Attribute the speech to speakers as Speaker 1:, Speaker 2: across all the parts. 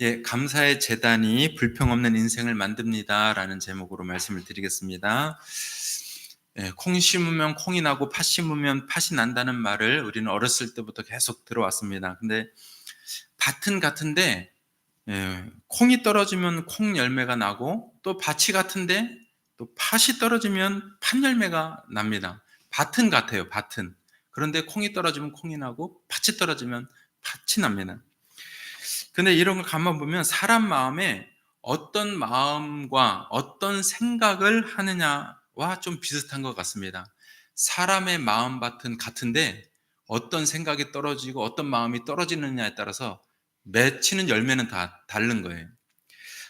Speaker 1: 예, 감사의 재단이 불평 없는 인생을 만듭니다라는 제목으로 말씀을 드리겠습니다. 예, 콩 심으면 콩이 나고 팥 심으면 팥이 난다는 말을 우리는 어렸을 때부터 계속 들어왔습니다. 근데 밭은 같은데 콩이 떨어지면 콩 열매가 나고 또 밭이 같은데 또 팥이 떨어지면 팥 열매가 납니다. 밭은 같아요, 밭은. 그런데 콩이 떨어지면 콩이 나고 팥이 떨어지면 팥이 납니다. 근데 이런 걸 가만 보면 사람 마음에 어떤 마음과 어떤 생각을 하느냐와 좀 비슷한 것 같습니다. 사람의 마음밭은 같은데 어떤 생각이 떨어지고 어떤 마음이 떨어지느냐에 따라서 맺히는 열매는 다 다른 거예요.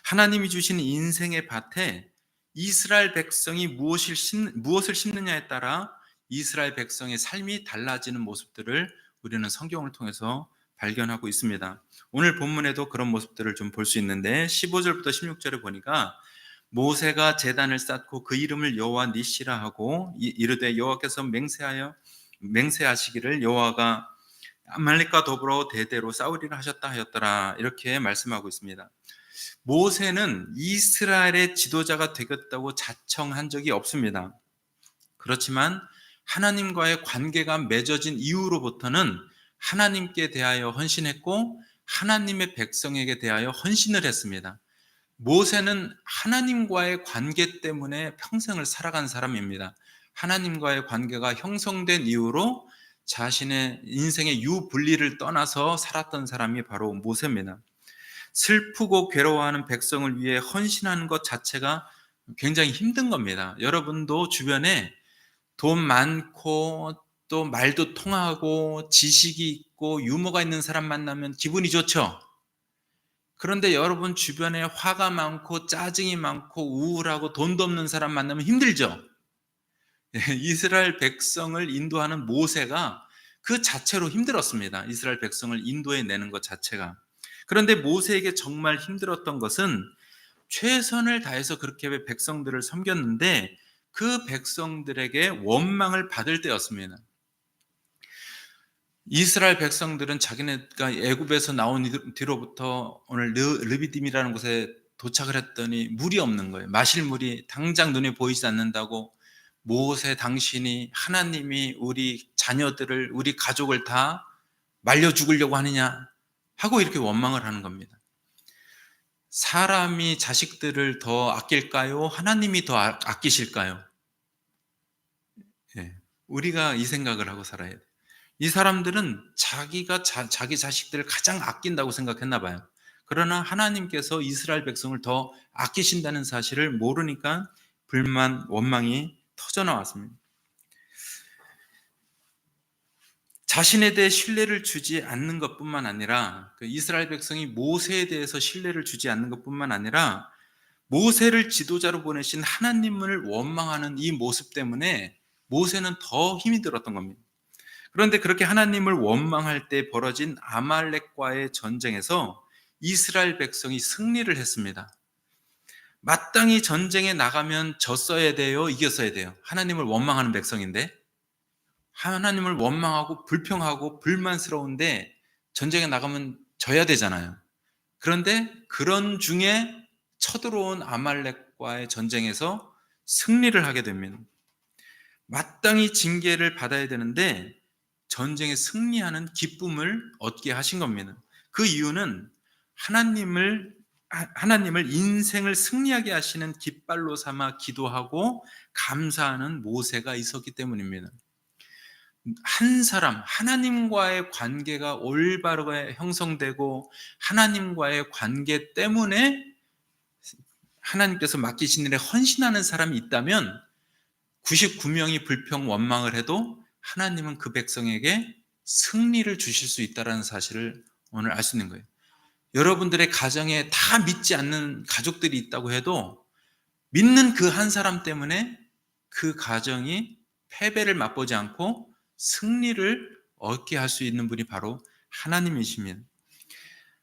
Speaker 1: 하나님이 주신 인생의 밭에 이스라엘 백성이 무엇을 심느냐에 따라 이스라엘 백성의 삶이 달라지는 모습들을 우리는 성경을 통해서 발견하고 있습니다. 오늘 본문에도 그런 모습들을 좀 볼 수 있는데 15절부터 16절에 보니까 모세가 제단을 쌓고 그 이름을 여호와 니시라 하고 이르되 여호와께서 맹세하시기를 여호와가 아말렉과 더불어 대대로 싸우리라 하셨다 하였더라, 이렇게 말씀하고 있습니다. 모세는 이스라엘의 지도자가 되겠다고 자청한 적이 없습니다. 그렇지만 하나님과의 관계가 맺어진 이후로부터는 하나님께 대하여 헌신했고 하나님의 백성에게 대하여 헌신을 했습니다. 모세는 하나님과의 관계 때문에 평생을 살아간 사람입니다. 하나님과의 관계가 형성된 이후로 자신의 인생의 유분리를 떠나서 살았던 사람이 바로 모세입니다. 슬프고 괴로워하는 백성을 위해 헌신하는 것 자체가 굉장히 힘든 겁니다. 여러분도 주변에 돈 많고 또 말도 통하고 지식이 있고 유머가 있는 사람 만나면 기분이 좋죠. 그런데 여러분 주변에 화가 많고 짜증이 많고 우울하고 돈도 없는 사람 만나면 힘들죠. 이스라엘 백성을 인도하는 모세가 그 자체로 힘들었습니다. 이스라엘 백성을 인도해 내는 것 자체가. 그런데 모세에게 정말 힘들었던 것은 최선을 다해서 그렇게 백성들을 섬겼는데 그 백성들에게 원망을 받을 때였습니다. 이스라엘 백성들은 자기네가 애굽에서 나온 뒤로부터 오늘 르비딤이라는 곳에 도착을 했더니 물이 없는 거예요. 마실 물이 당장 눈에 보이지 않는다고 모세 당신이 하나님이 우리 자녀들을 우리 가족을 다 말려 죽으려고 하느냐 하고 이렇게 원망을 하는 겁니다. 사람이 자식들을 더 아낄까요? 하나님이 더 아끼실까요? 예, 우리가 이 생각을 하고 살아야 돼요. 이 사람들은 자기가 자기 자식들을 가장 아낀다고 생각했나 봐요. 그러나 하나님께서 이스라엘 백성을 더 아끼신다는 사실을 모르니까 불만, 원망이 터져나왔습니다. 자신에 대해 신뢰를 주지 않는 것뿐만 아니라 이스라엘 백성이 모세에 대해서 신뢰를 주지 않는 것뿐만 아니라 모세를 지도자로 보내신 하나님을 원망하는 이 모습 때문에 모세는 더 힘이 들었던 겁니다. 그런데 그렇게 하나님을 원망할 때 벌어진 아말렉과의 전쟁에서 이스라엘 백성이 승리를 했습니다. 마땅히 전쟁에 나가면 졌어야 돼요, 이겼어야 돼요? 하나님을 원망하는 백성인데 하나님을 원망하고 불평하고 불만스러운데 전쟁에 나가면 져야 되잖아요. 그런데 그런 중에 쳐들어온 아말렉과의 전쟁에서 승리를 하게 됩니다. 마땅히 징계를 받아야 되는데 전쟁에 승리하는 기쁨을 얻게 하신 겁니다. 그 이유는 하나님을 인생을 승리하게 하시는 깃발로 삼아 기도하고 감사하는 모세가 있었기 때문입니다. 한 사람, 하나님과의 관계가 올바르게 형성되고 하나님과의 관계 때문에 하나님께서 맡기신 일에 헌신하는 사람이 있다면 99명이 불평 원망을 해도 하나님은 그 백성에게 승리를 주실 수 있다는 사실을 오늘 알 수 있는 거예요. 여러분들의 가정에 다 믿지 않는 가족들이 있다고 해도 믿는 그 한 사람 때문에 그 가정이 패배를 맛보지 않고 승리를 얻게 할 수 있는 분이 바로 하나님이십니다.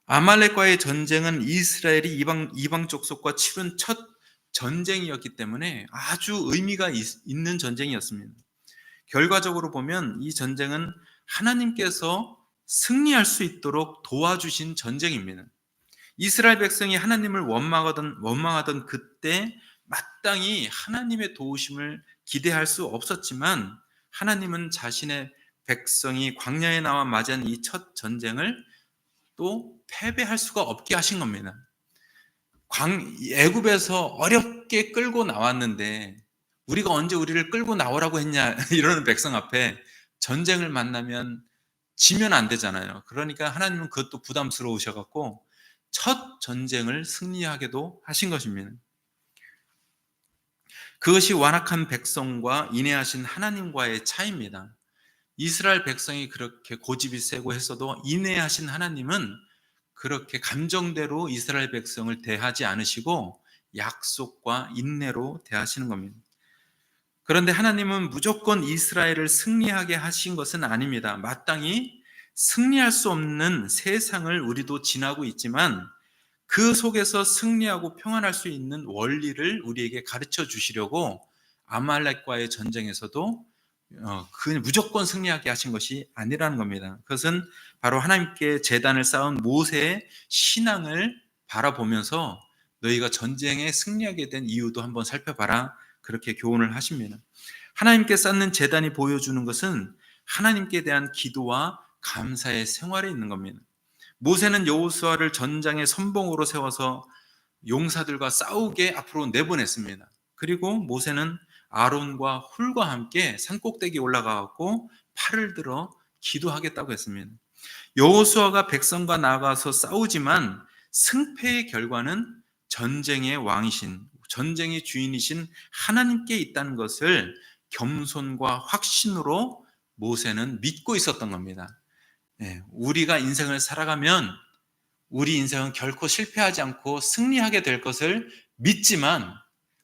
Speaker 1: 아말렉과의 전쟁은 이스라엘이 이방 족속과 치른 첫 전쟁이었기 때문에 아주 의미가 있는 전쟁이었습니다. 결과적으로 보면 이 전쟁은 하나님께서 승리할 수 있도록 도와주신 전쟁입니다. 이스라엘 백성이 하나님을 원망하던 그때 마땅히 하나님의 도우심을 기대할 수 없었지만, 하나님은 자신의 백성이 광야에 나와 맞이한 이 첫 전쟁을 또 패배할 수가 없게 하신 겁니다. 애굽에서 어렵게 끌고 나왔는데 우리가 언제 우리를 끌고 나오라고 했냐 이러는 백성 앞에 전쟁을 만나면 지면 안 되잖아요. 그러니까 하나님은 그것도 부담스러우셔 갖고 첫 전쟁을 승리하게도 하신 것입니다. 그것이 완악한 백성과 인내하신 하나님과의 차이입니다. 이스라엘 백성이 그렇게 고집이 세고 했어도 인내하신 하나님은 그렇게 감정대로 이스라엘 백성을 대하지 않으시고 약속과 인내로 대하시는 겁니다. 그런데 하나님은 무조건 이스라엘을 승리하게 하신 것은 아닙니다. 마땅히 승리할 수 없는 세상을 우리도 지나고 있지만 그 속에서 승리하고 평안할 수 있는 원리를 우리에게 가르쳐 주시려고 아말렉과의 전쟁에서도 그 무조건 승리하게 하신 것이 아니라는 겁니다. 그것은 바로 하나님께 제단을 쌓은 모세의 신앙을 바라보면서 너희가 전쟁에 승리하게 된 이유도 한번 살펴봐라, 그렇게 교훈을 하십니다. 하나님께 쌓는 제단이 보여주는 것은 하나님께 대한 기도와 감사의 생활에 있는 겁니다. 모세는 여호수아를 전장의 선봉으로 세워서 용사들과 싸우게 앞으로 내보냈습니다. 그리고 모세는 아론과 훌과 함께 산꼭대기에 올라가고 팔을 들어 기도하겠다고 했습니다. 여호수아가 백성과 나가서 싸우지만 승패의 결과는 전쟁의 왕이신, 전쟁의 주인이신 하나님께 있다는 것을 겸손과 확신으로 모세는 믿고 있었던 겁니다. 우리가 인생을 살아가면 우리 인생은 결코 실패하지 않고 승리하게 될 것을 믿지만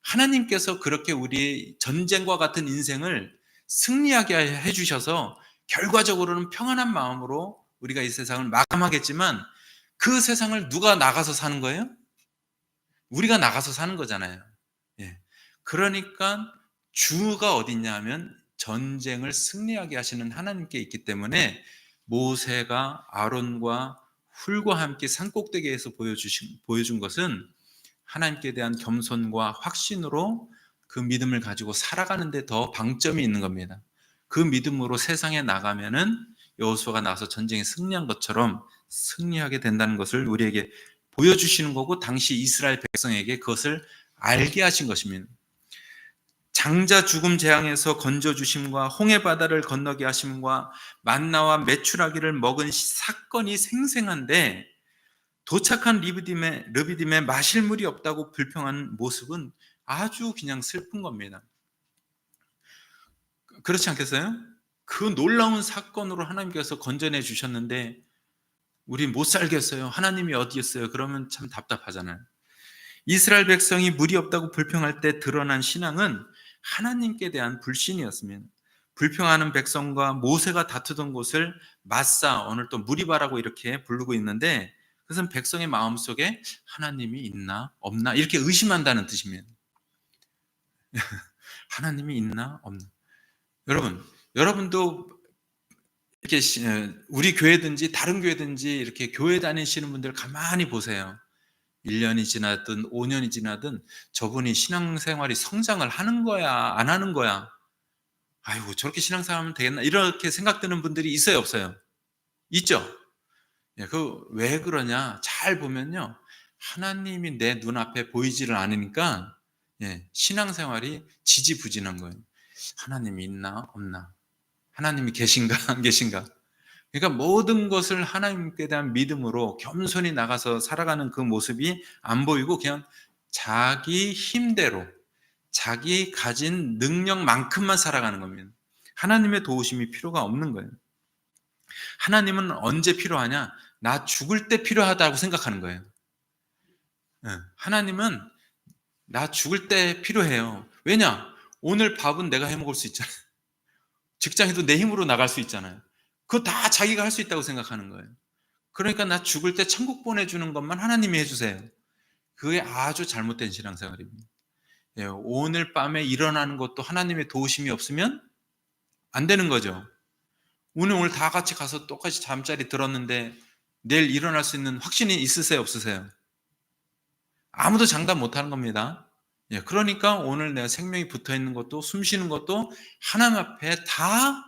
Speaker 1: 하나님께서 그렇게 우리 전쟁과 같은 인생을 승리하게 해주셔서 결과적으로는 평안한 마음으로 우리가 이 세상을 마감하겠지만 그 세상을 누가 나가서 사는 거예요? 우리가 나가서 사는 거잖아요. 그러니까 주가 어디 있냐 하면 전쟁을 승리하게 하시는 하나님께 있기 때문에 모세가 아론과 훌과 함께 산꼭대기에서 보여준 것은 하나님께 대한 겸손과 확신으로 그 믿음을 가지고 살아가는 데 더 방점이 있는 겁니다. 그 믿음으로 세상에 나가면은 여호수아가 나가서 전쟁에 승리한 것처럼 승리하게 된다는 것을 우리에게 보여주시는 거고, 당시 이스라엘 백성에게 그것을 알게 하신 것입니다. 장자 죽음 재앙에서 건져주심과 홍해 바다를 건너게 하심과 만나와 메추라기를 먹은 사건이 생생한데 도착한 르비딤에 마실 물이 없다고 불평한 모습은 아주 그냥 슬픈 겁니다. 그렇지 않겠어요? 그 놀라운 사건으로 하나님께서 건져내 주셨는데 우리 못 살겠어요. 하나님이 어디 있어요? 그러면 참 답답하잖아요. 이스라엘 백성이 물이 없다고 불평할 때 드러난 신앙은 하나님께 대한 불신이었습니다. 불평하는 백성과 모세가 다투던 곳을 마사, 오늘 또 무리바라고 이렇게 부르고 있는데, 그것은 백성의 마음속에 하나님이 있나 없나 이렇게 의심한다는 뜻입니다. 하나님이 있나 없나. 여러분도 이렇게 우리 교회든지 다른 교회든지 이렇게 교회 다니시는 분들 가만히 보세요. 1년이 지나든 5년이 지나든 저분이 신앙생활이 성장을 하는 거야 안 하는 거야, 아이고 저렇게 신앙생활하면 되겠나 이렇게 생각드는 분들이 있어요 없어요? 있죠. 그 왜 그러냐, 잘 보면요 하나님이 내 눈앞에 보이지를 않으니까 신앙생활이 지지부진한 거예요. 하나님이 있나 없나, 하나님이 계신가 안 계신가. 그러니까 모든 것을 하나님께 대한 믿음으로 겸손히 나가서 살아가는 그 모습이 안 보이고 그냥 자기 힘대로 자기 가진 능력만큼만 살아가는 겁니다. 하나님의 도우심이 필요가 없는 거예요. 하나님은 언제 필요하냐? 나 죽을 때 필요하다고 생각하는 거예요. 하나님은 나 죽을 때 필요해요. 왜냐? 오늘 밥은 내가 해 먹을 수 있잖아요. 직장에도 내 힘으로 나갈 수 있잖아요. 그거 다 자기가 할 수 있다고 생각하는 거예요. 그러니까 나 죽을 때 천국 보내주는 것만 하나님이 해주세요. 그게 아주 잘못된 신앙생활입니다. 오늘 밤에 일어나는 것도 하나님의 도우심이 없으면 안 되는 거죠. 오늘 다 같이 가서 똑같이 잠자리 들었는데 내일 일어날 수 있는 확신이 있으세요 없으세요? 아무도 장담 못하는 겁니다. 예, 그러니까 오늘 내가 생명이 붙어 있는 것도 숨 쉬는 것도 하나님 앞에 다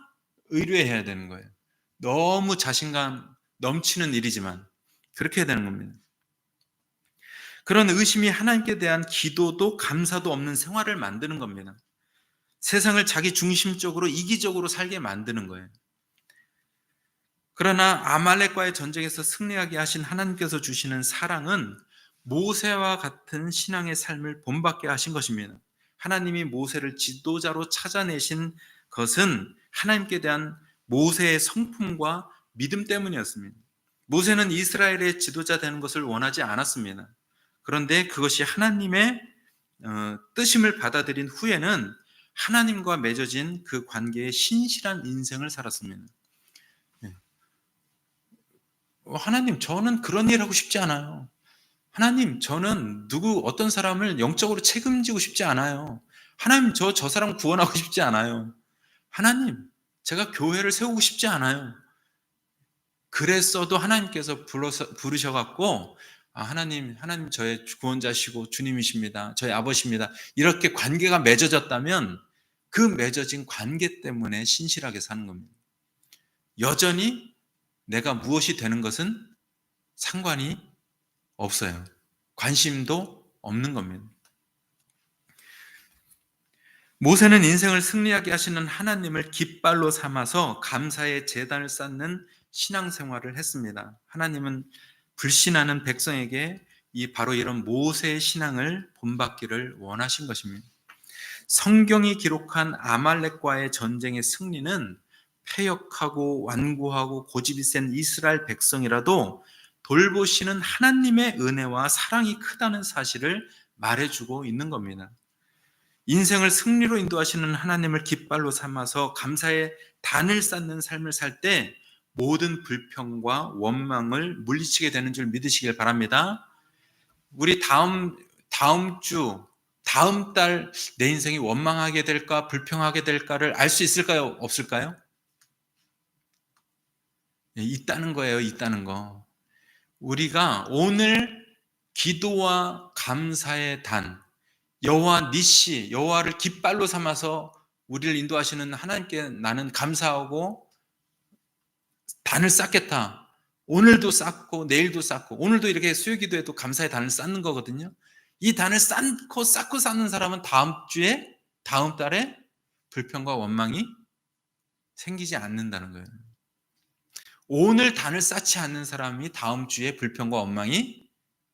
Speaker 1: 의뢰해야 되는 거예요. 너무 자신감 넘치는 일이지만 그렇게 해야 되는 겁니다. 그런 의심이 하나님께 대한 기도도 감사도 없는 생활을 만드는 겁니다. 세상을 자기 중심적으로 이기적으로 살게 만드는 거예요. 그러나 아말렉과의 전쟁에서 승리하게 하신 하나님께서 주시는 사랑은 모세와 같은 신앙의 삶을 본받게 하신 것입니다. 하나님이 모세를 지도자로 찾아내신 것은 하나님께 대한 모세의 성품과 믿음 때문이었습니다. 모세는 이스라엘의 지도자 되는 것을 원하지 않았습니다. 그런데 그것이 하나님의 뜻임을 받아들인 후에는 하나님과 맺어진 그 관계에 신실한 인생을 살았습니다. 하나님, 저는 그런 일 하고 싶지 않아요. 하나님, 저는 어떤 사람을 영적으로 책임지고 싶지 않아요. 하나님, 저 사람 구원하고 싶지 않아요. 하나님, 제가 교회를 세우고 싶지 않아요. 그랬어도 하나님께서 부르셔갖고, 하나님 저의 구원자시고 주님이십니다. 저의 아버지입니다. 이렇게 관계가 맺어졌다면 그 맺어진 관계 때문에 신실하게 사는 겁니다. 여전히 내가 무엇이 되는 것은 상관이 없어요. 관심도 없는 겁니다. 모세는 인생을 승리하게 하시는 하나님을 깃발로 삼아서 감사의 제단을 쌓는 신앙생활을 했습니다. 하나님은 불신하는 백성에게 바로 이런 모세의 신앙을 본받기를 원하신 것입니다. 성경이 기록한 아말렉과의 전쟁의 승리는 패역하고 완고하고 고집이 센 이스라엘 백성이라도 돌보시는 하나님의 은혜와 사랑이 크다는 사실을 말해주고 있는 겁니다. 인생을 승리로 인도하시는 하나님을 깃발로 삼아서 감사의 단을 쌓는 삶을 살 때 모든 불평과 원망을 물리치게 되는 줄 믿으시길 바랍니다. 우리 다음 주, 다음 달 내 인생이 원망하게 될까, 불평하게 될까를 알 수 있을까요? 없을까요? 있다는 거예요, 있다는 거. 우리가 오늘 기도와 감사의 단, 여호와 니시, 여호와를 깃발로 삼아서 우리를 인도하시는 하나님께 나는 감사하고 단을 쌓겠다. 오늘도 쌓고 내일도 쌓고 오늘도 이렇게 수요기도에도 감사의 단을 쌓는 거거든요. 이 단을 쌓고 쌓는 사람은 다음 달에 불평과 원망이 생기지 않는다는 거예요. 오늘 단을 쌓지 않는 사람이 다음 주에 불평과 원망이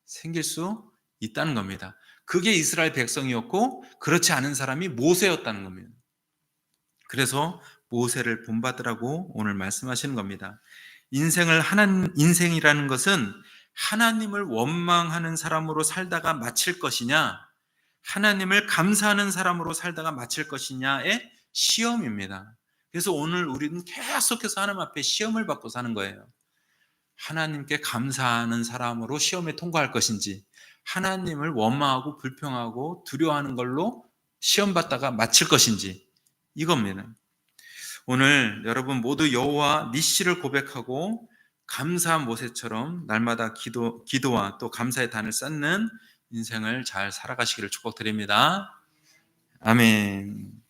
Speaker 1: 생길 수 있다는 겁니다. 그게 이스라엘 백성이었고 그렇지 않은 사람이 모세였다는 겁니다. 그래서 모세를 본받으라고 오늘 말씀하시는 겁니다. 인생이라는 것은 하나님을 원망하는 사람으로 살다가 마칠 것이냐, 하나님을 감사하는 사람으로 살다가 마칠 것이냐의 시험입니다. 그래서 오늘 우리는 계속해서 하나님 앞에 시험을 받고 사는 거예요. 하나님께 감사하는 사람으로 시험에 통과할 것인지, 하나님을 원망하고 불평하고 두려워하는 걸로 시험 받다가 마칠 것인지, 이겁니다. 오늘 여러분 모두 여호와 니시를 고백하고 감사한 모세처럼 날마다 기도와 또 감사의 단을 쌓는 인생을 잘 살아가시기를 축복드립니다. 아멘.